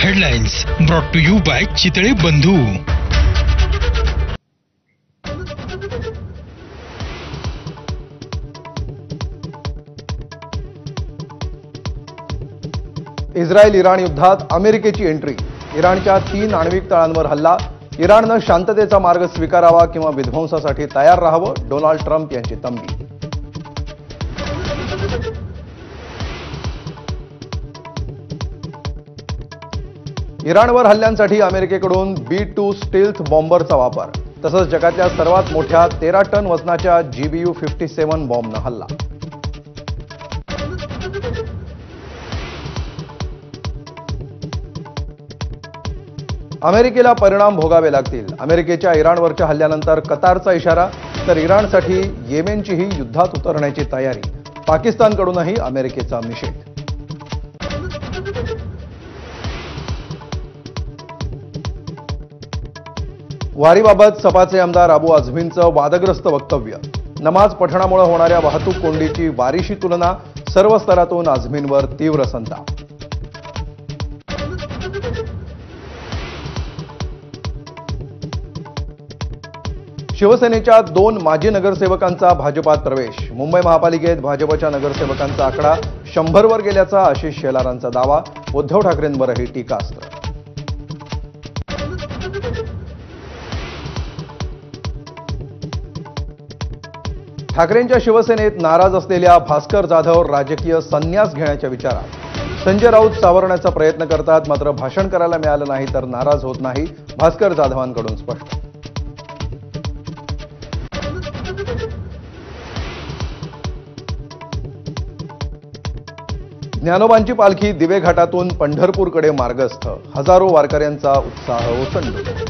Headlines brought to you by Chitale Bandhu. Israel Iran युद्धात अमेरिकेची entry, इराणच्या 3 आण्विक तळांवर हल्ला, इराणनं शांततेचा मार्ग स्वीकारावा किंवा विध्वंसासाठी तयार राहावं, डोनाल्ड ट्रम्प यांची तंबी। इराणवर हल्ल्यांसाठी अमेरिकेकडून B-2 स्टील्थ बॉम्बरचा वापर, तसंच जगातल्या सर्वात मोठ्या 13 टन वजनाच्या GBU-57 बॉम्बनं हल्ला। अमेरिकेला परिणाम भोगावे लागतील, अमेरिकेच्या इराणवरच्या हल्ल्यानंतर कतारचा इशारा, तर इराणसाठी येमेनचीही युद्धात उतरण्याची तयारी, पाकिस्तानकडूनही अमेरिकेचा निषेध। वारीबाबत सपाचे आमदार अबू आझमींचं वादग्रस्त वक्तव्य, नमाज पठणामुळे होणाऱ्या वाहतूक कोंडीची वारीशी तुलना, सर्व स्तरातून आझमींवर तीव्र संताप। शिवसेनेच्या 2 माजी नगरसेवकांचा भाजपात प्रवेश, मुंबई महापालिकेत भाजपच्या नगरसेवकांचा आकडा 100 वर गेल्याचा आशिष शेलारांचा दावा, उद्धव ठाकरेंवरही टीकास्त्र। ठाकरेंच्या शिवसेनेत नाराज असलेल्या भास्कर जाधव राजकीय संन्यास घेण्याच्या विचारात, संजय राऊत सावरण्याचा प्रयत्न करतात, मात्र भाषण करायला मिळालं नाही तर नाराज होत नाही, भास्कर जाधवांकडून स्पष्ट। ज्ञानोबांची पालखी दिवे घाटातून पंढरपूरकडे मार्गस्थ, हजारो वारकऱ्यांचा उत्साह ओसंडून।